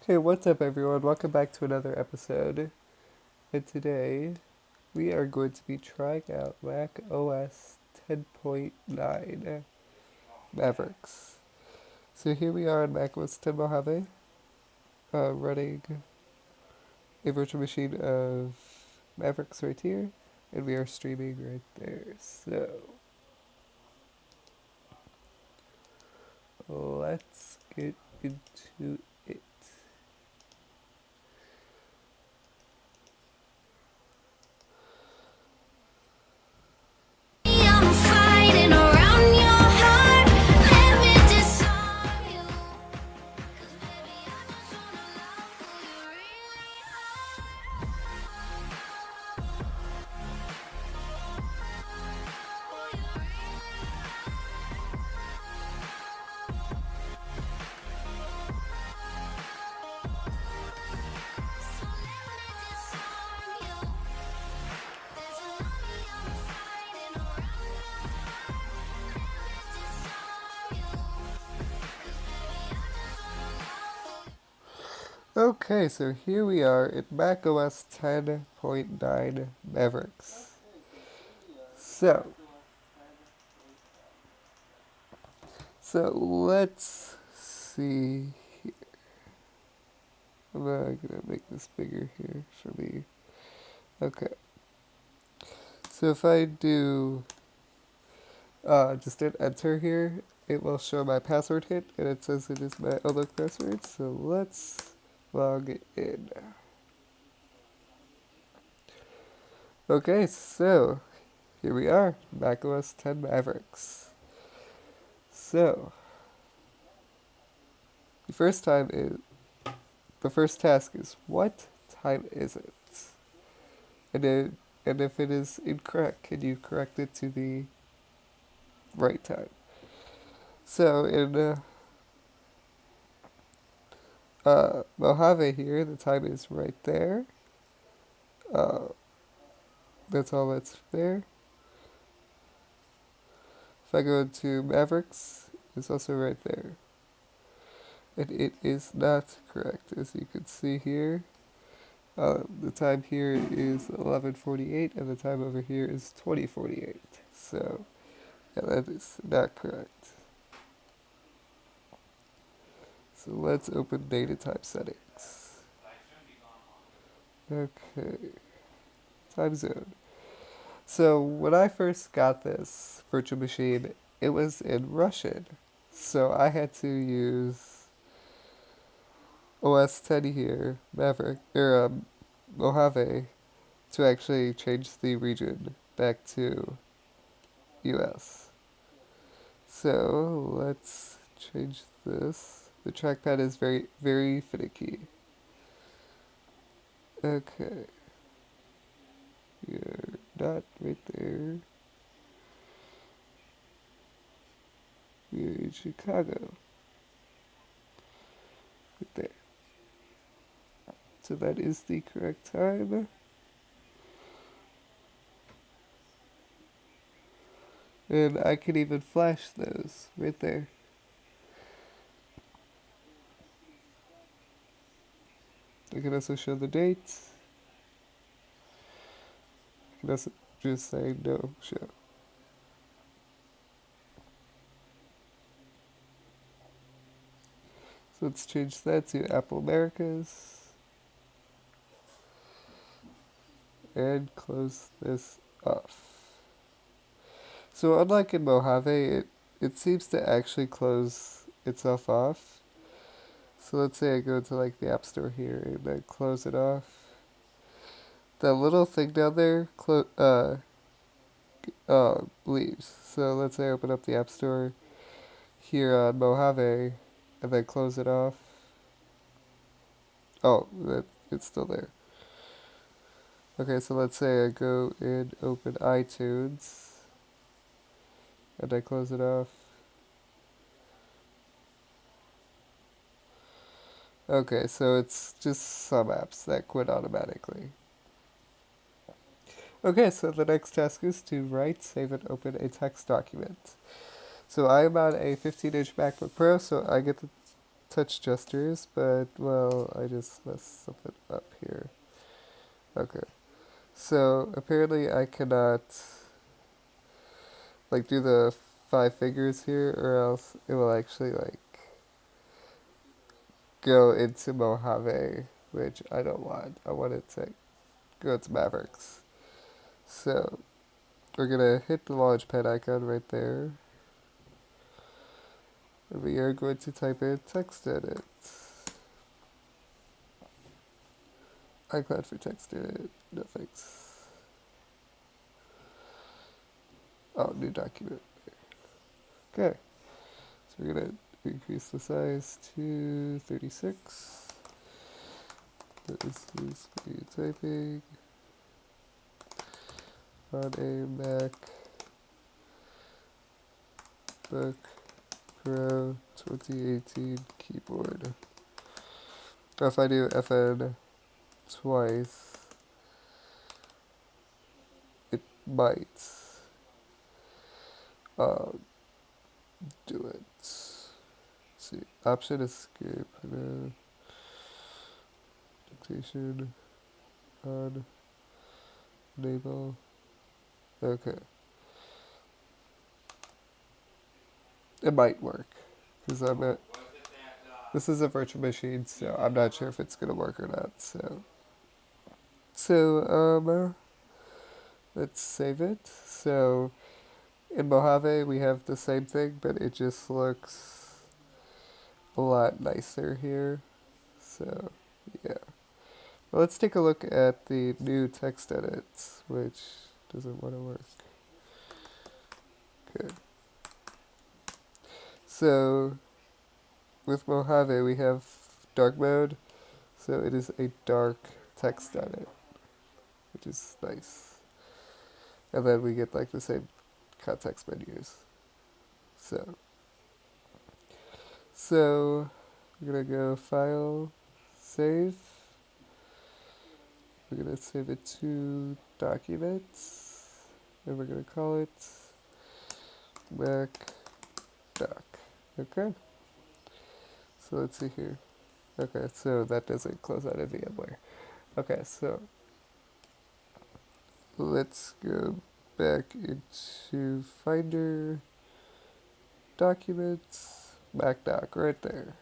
Hey, what's up, everyone? Welcome back to another episode. And today we are going to be trying out Mac OS 10.9 Mavericks. So here we are on Mac OS 10 Mojave, running a virtual machine of Mavericks right here, and we are streaming right there. So let's get into it. Okay, so here we are in Mac OS 10.9 Mavericks. So, so let's see here. I'm gonna make this bigger here for me. Okay. So if I do just hit enter here, it will show my password hit, and it says it is my Outlook password. So let's log in. Okay, so here we are, macOS 10 Mavericks. So the first task is, what time is it? And if it is incorrect, can you correct it to the right time? So in Mojave here, the time is right there. That's all that's there. If I go to Mavericks, it's also right there. And it is not correct, as you can see here. The time here is 11:48, and the time over here is 20:48. So, yeah, that is not correct. So let's open data type settings. Okay, time zone. So when I first got this virtual machine, it was in Russian. So I had to use OS 10 here, Mojave, to actually change the region back to US. So let's change this. The trackpad is very, very finicky. Okay. You're not right there. We're in Chicago. Right there. So that is the correct time. And I can even flash those right there. I can also show the dates. I can also just say no show. So let's change that to Apple Americas. And close this off. So unlike in Mojave, it seems to actually close itself off. So let's say I go to like the App Store here and then close it off. That little thing down there leaves. So let's say I open up the App Store here on Mojave and then close it off. Oh, it's still there. Okay, so let's say I go and open iTunes and I close it off. Okay, so it's just some apps that quit automatically. Okay, so the next task is to write, save, and open a text document. So I am on a 15-inch MacBook Pro, so I get touch gestures, but, well, I just messed something up here. Okay. So, apparently I cannot, like, do the 5 fingers here, or else it will actually, like, go into Mojave, which I don't want. I want it to go to Mavericks. So, we're gonna hit the launchpad icon right there. And we are going to type in text edit. iCloud for text edit. No thanks. Oh, new document. Okay. So we're gonna increase the size to 36. This is me typing on a MacBook Pro 2018 keyboard. Now if I do FN twice, it might do it. Let's see, option escape, dictation on enable. Okay, it might work because I'm at. This is a virtual machine, so I'm not sure if it's gonna work or not. So let's save it. So in Mojave we have the same thing, but it just looks a lot nicer here. So yeah. Well, let's take a look at the new text edits, which doesn't want to work. Okay. So with Mojave we have dark mode, so it is a dark text edit, which is nice. And then we get like the same context menus. So we're gonna go File, Save. We're gonna save it to Documents, and we're gonna call it Mac Doc. Okay. So let's see here. Okay, so that doesn't close out of VMware. Okay, so let's go back into Finder, Documents, MacDoc, right there.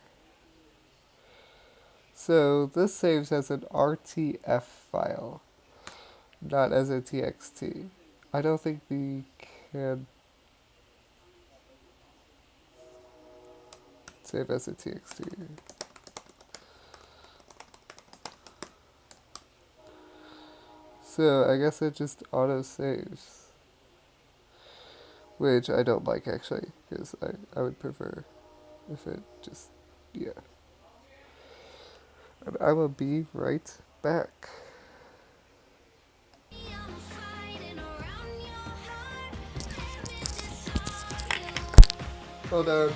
So this saves as an RTF file, not as a TXT. I don't think we can save as a TXT. So I guess it just auto saves, which I don't like actually, because I would prefer if it just, yeah. And I will be right back. Hold on.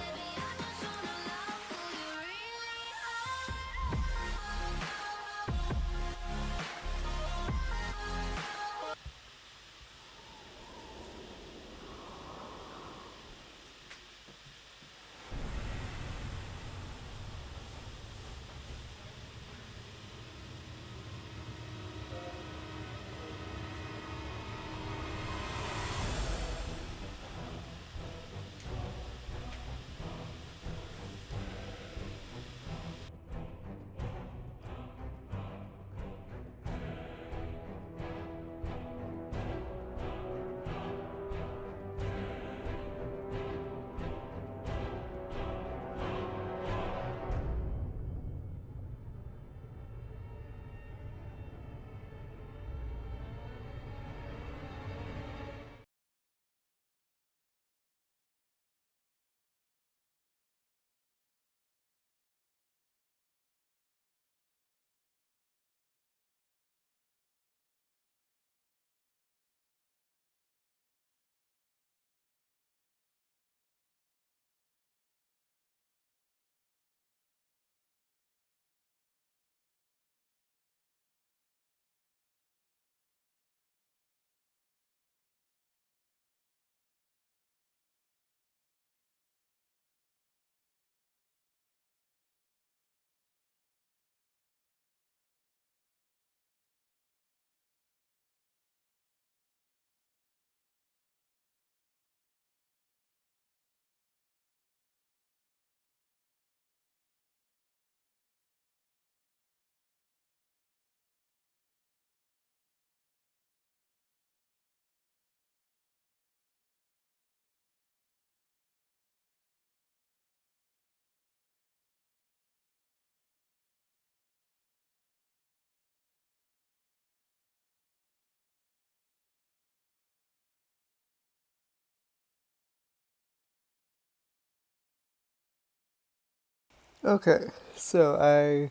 Okay, so I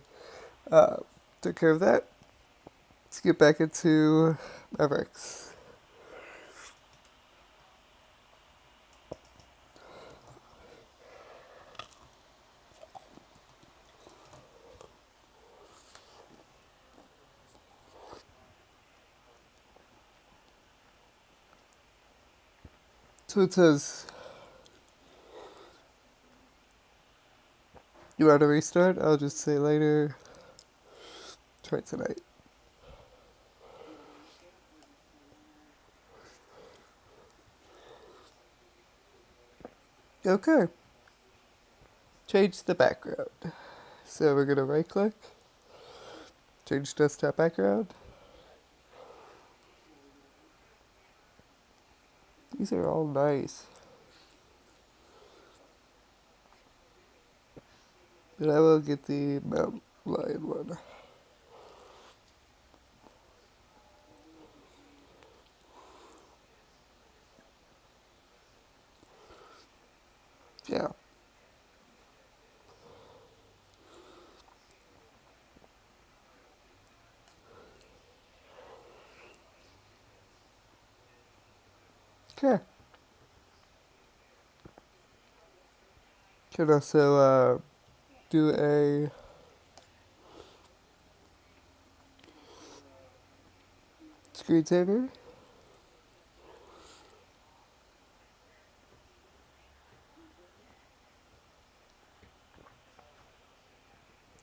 took care of that. Let's get back into Mavericks. So it says, you want to restart? I'll just say later. Try tonight. Okay. Change the background. So we're going to right click, change desktop background. These are all nice. But I will get the Mount Lion one. Yeah. Okay. Can also do a screensaver.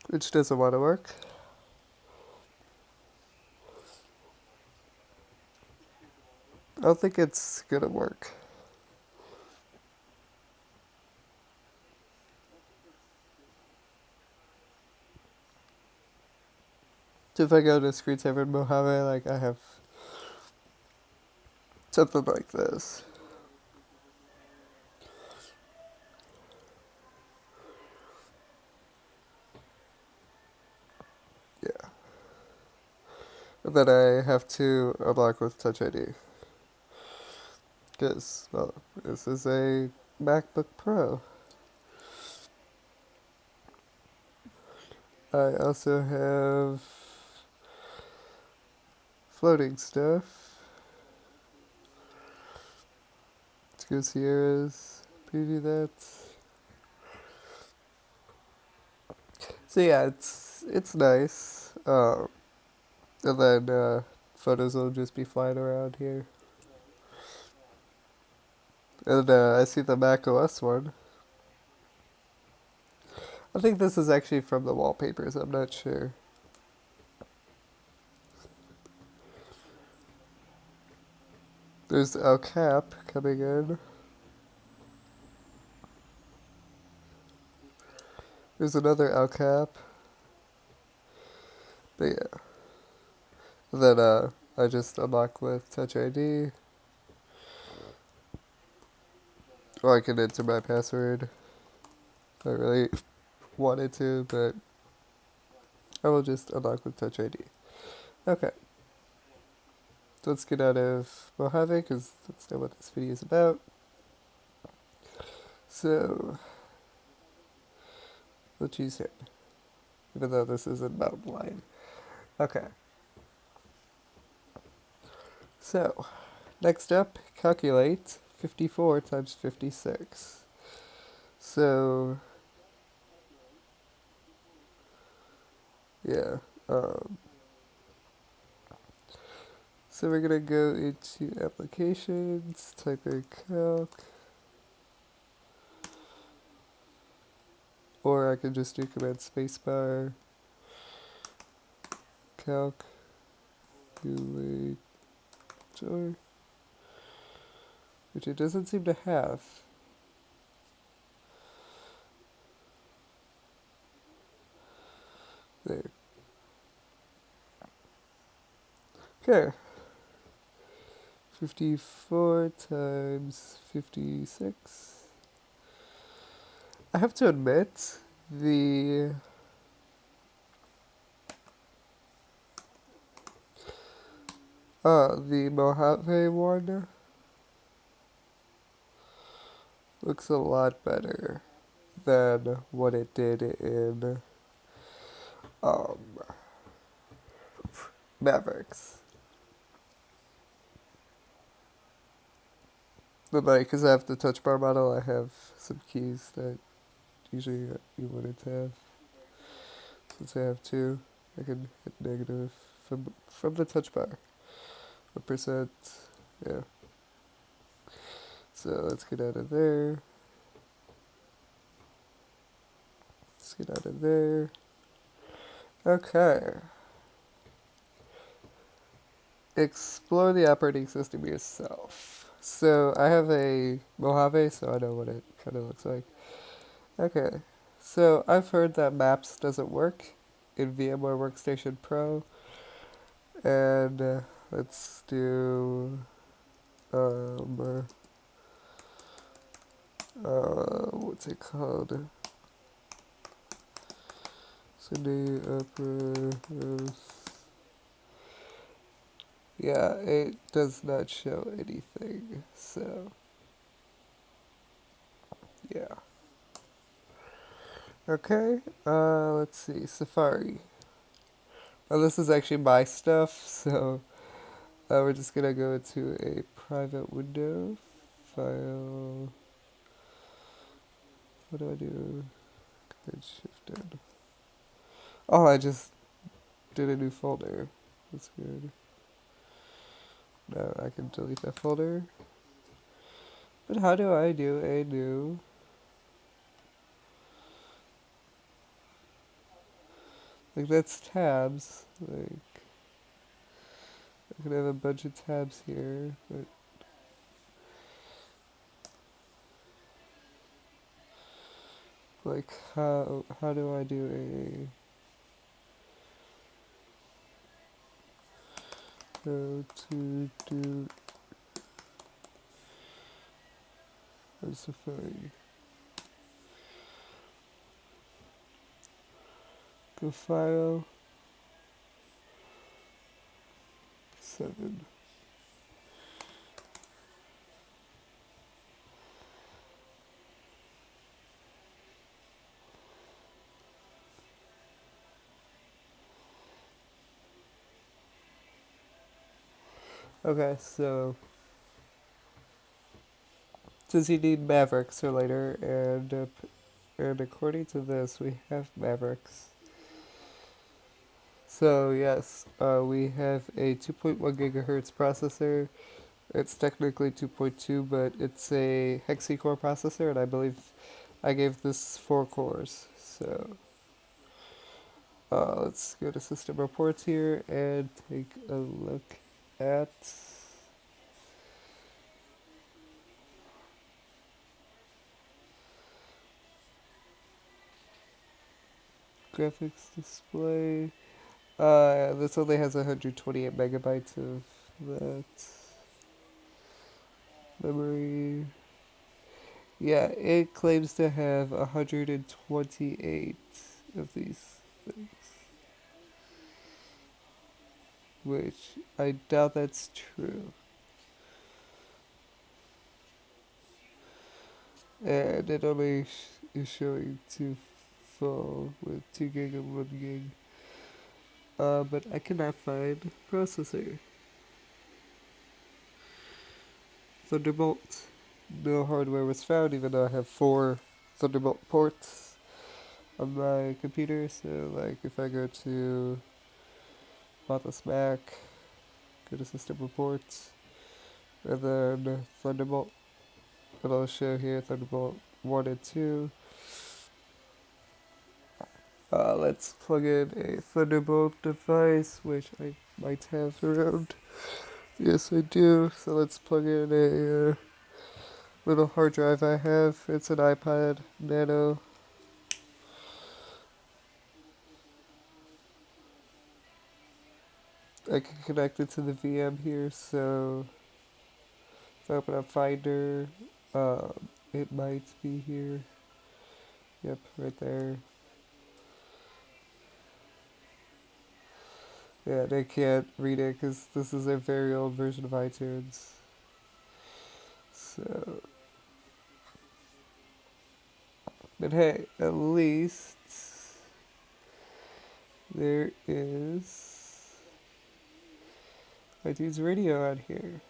Which doesn't want to work. I don't think it's gonna work. So if I go to screensaver in Mojave, like I have something like this. Yeah. And then I have to unlock with Touch ID. Because, well, this is a MacBook Pro. I also have floating stuff. Let's go Sierras, preview that. So yeah, it's nice. And then photos will just be flying around here. And I see the Mac OS one. I think this is actually from the wallpapers, I'm not sure. There's El Cap coming in. There's another El Cap. But yeah. And then I just unlock with Touch ID. Or I can enter my password. I really wanted to, but I will just unlock with Touch ID. Okay. So let's get out of Mojave, because that's not what this video is about. So, we'll choose him. Even though this isn't Mountain Lion. Okay. So, next up, calculate 54 times 56. So, yeah. So we're gonna go into applications, type in calc, or I can just do command spacebar, calculator, which it doesn't seem to have. There. Okay. 54 times 56. I have to admit, the Mojave one looks a lot better than what it did in um, Mavericks. But like, because I have the touch bar model, I have some keys that usually you wouldn't have. Since I have two, I can hit negative from the touch bar. A percent, yeah. So let's get out of there. Let's get out of there. Okay. Explore the operating system yourself. So I have a Mojave, so I know what it kind of looks like. Okay. So I've heard that Maps doesn't work in VMware Workstation Pro, and let's do um what's it called? Sunday Opera. Yeah, it does not show anything. So yeah. Okay. Let's see. Safari. Oh, this is actually my stuff, so we're just gonna go to a private window. File. What do I do? Command Shift N. Oh, I just did a new folder. That's good. Now I can delete that folder. But how do I do a new? Like that's tabs. Like I could have a bunch of tabs here, but like how do I do a go to do a Safari? Go file 7. Okay, so since you need Mavericks or later, and according to this, we have Mavericks. So yes, we have a 2.1 gigahertz processor. It's technically 2.2, but it's a hexa-core processor, and I believe I gave this 4 cores. So let's go to system reports here and take a look at graphics display. This only has 128 megabytes of that memory. Yeah, it claims to have 128 of these things, which I doubt that's true. And it only is showing 2 full with 2 gig and 1 gig. But I cannot find processor. Thunderbolt. No hardware was found, even though I have 4 Thunderbolt ports on my computer. So, like, if I go to Mac OS Mac, go to System Reports, and then Thunderbolt, it'll show here Thunderbolt 1 and 2. Let's plug in a Thunderbolt device, which I might have around. Yes, I do. So let's plug in a little hard drive I have. It's an iPad Nano. I can connect it to the VM here, so if I open up Finder, it might be here. Yep, right there. Yeah, they can't read it because this is a very old version of iTunes. So But hey, at least there is iTunes Radio on here.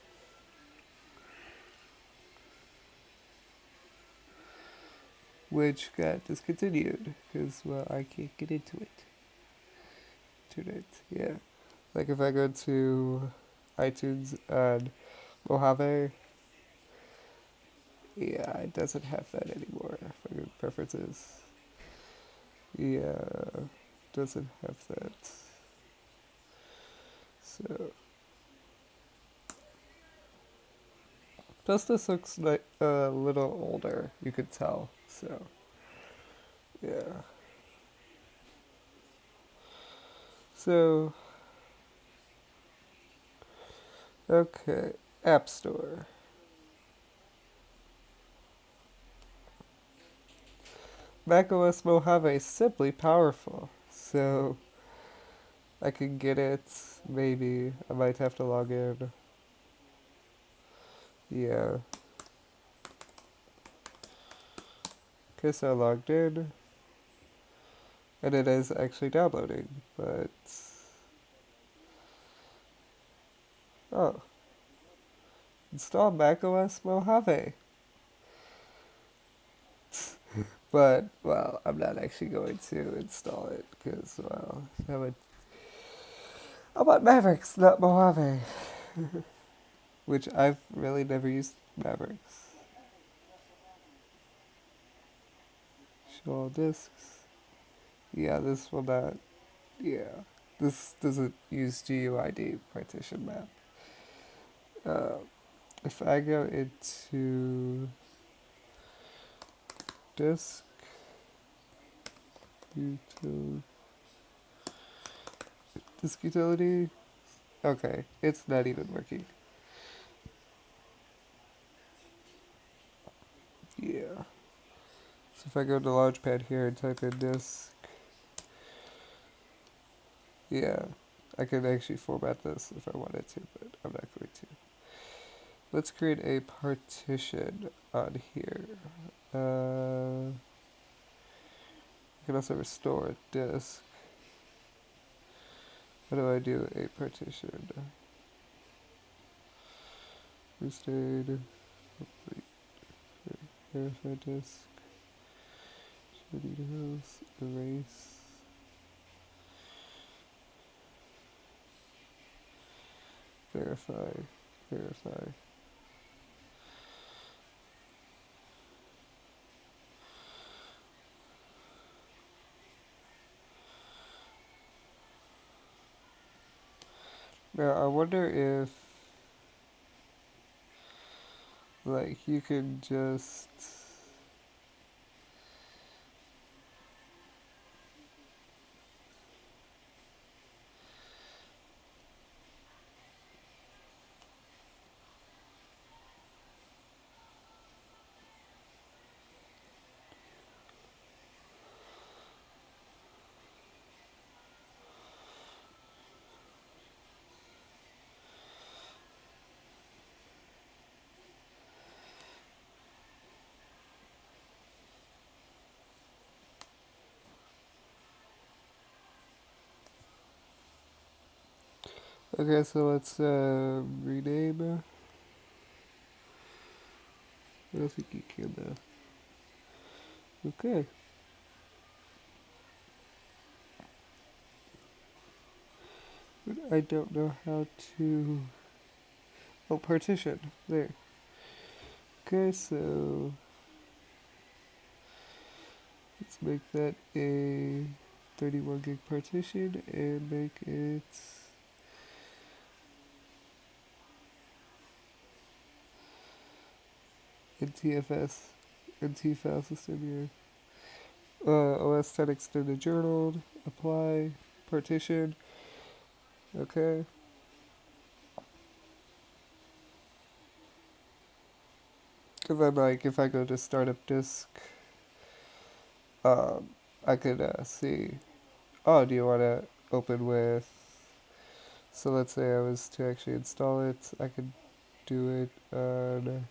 Which got discontinued because, well, I can't get into it. Internet, yeah. Like if I go to iTunes on Mojave, yeah, it doesn't have that anymore. For preferences, yeah, doesn't have that. So, plus this looks like a little older. You could tell. So, yeah. So, okay, App Store. Mac OS Mojave is simply powerful. So, I can get it. Maybe I might have to log in. Yeah. Okay, so I logged in, and it is actually downloading, but oh, install macOS Mojave. But well, I'm not actually going to install it because well, I want Mavericks, not Mojave, which I've really never used Mavericks. Show all disks. Yeah, this will not. Yeah, this doesn't use GUID partition map. Uh, if I go into disk utility, disk utility, okay, it's not even working. Yeah. So if I go to Launchpad here and type in disk, yeah, I can actually format this if I wanted to, but I'm not going to. Let's create a partition on here. I can also restore a disk. How do I do a partition? Restate, verify disk, show details, erase, verify, verify. Now I wonder if like you could just okay, so let's rename. I don't think you can. Okay. But I don't know how to. Oh, partition. There. Okay, so let's make that a 31 gig partition and make it NTFS, NT file system here. OS 10 extended journaled, apply, partition, okay. And then like if I go to startup disk, I could see, oh, do you want to open with, so let's say I was to actually install it, I could do it on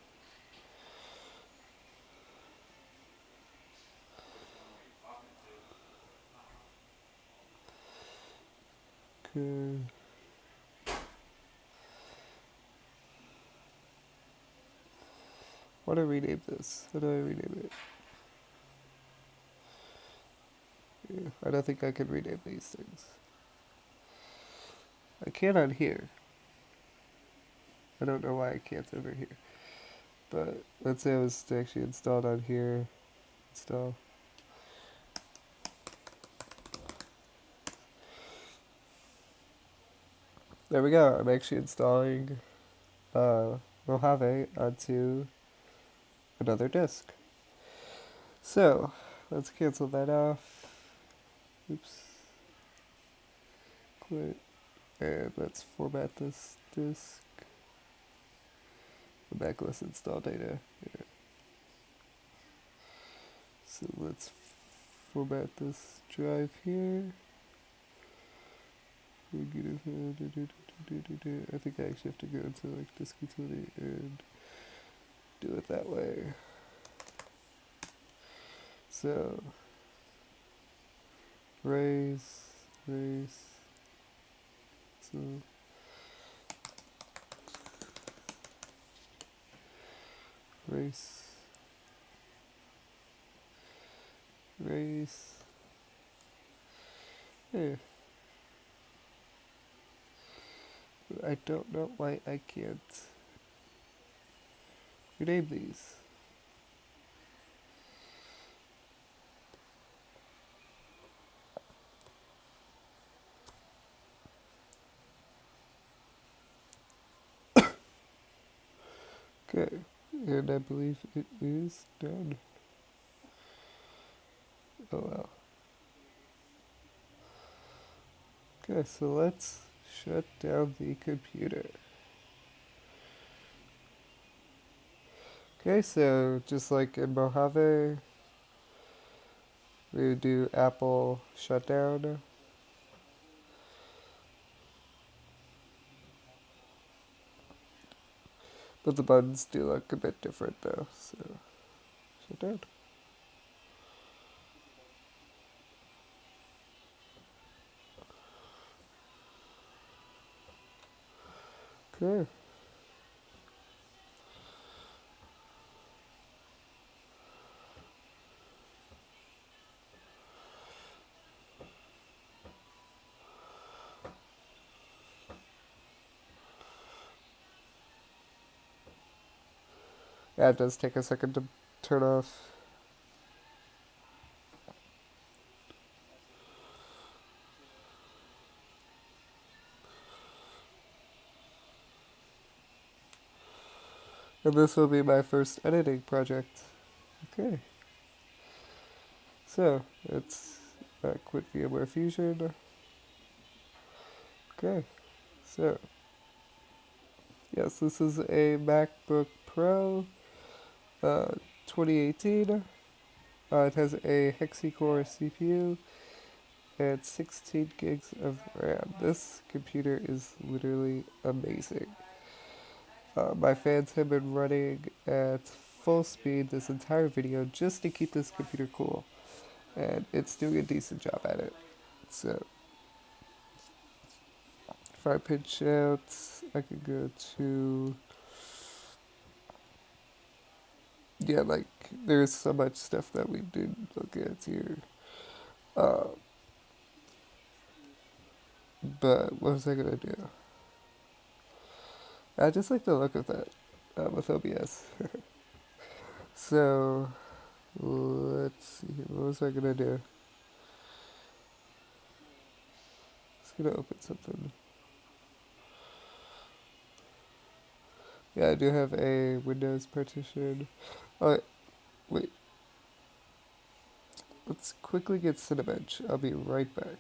Okay. What do I rename this? How do I rename it? Yeah, I don't think I can rename these things. I can on here. I don't know why I can't over here. But let's say it was actually installed on here. Install. There we go. I'm actually installing Mojave onto another disk. So let's cancel that off. Oops. Quit. And let's format this disk. The Mac OS install data. Here. So let's format this drive here. I think I actually have to go into like disk utility and do it that way. So raise, so race, yeah. I don't know why I can't rename these. Okay, and I believe it is done. Oh well. Okay, so let's shut down the computer. Okay, so just like in Mojave, we would do Apple shutdown. But the buttons do look a bit different though, so shut down. Okay. Yeah, it does take a second to turn off. And this will be my first editing project. Okay. So, let's quit VMware Fusion. Okay. So, yes, this is a MacBook Pro 2018. It has a hexa-core CPU and 16 gigs of RAM. This computer is literally amazing. My fans have been running at full speed this entire video just to keep this computer cool, and it's doing a decent job at it. So, if I pinch out, I can go to, yeah, like, there's so much stuff that we didn't look at here. But what was I gonna do? I just like the look of that with OBS. So, let's see, what was I gonna do? It's gonna open something. Yeah, I do have a Windows partition. Oh, wait. Let's quickly get Cinebench. I'll be right back.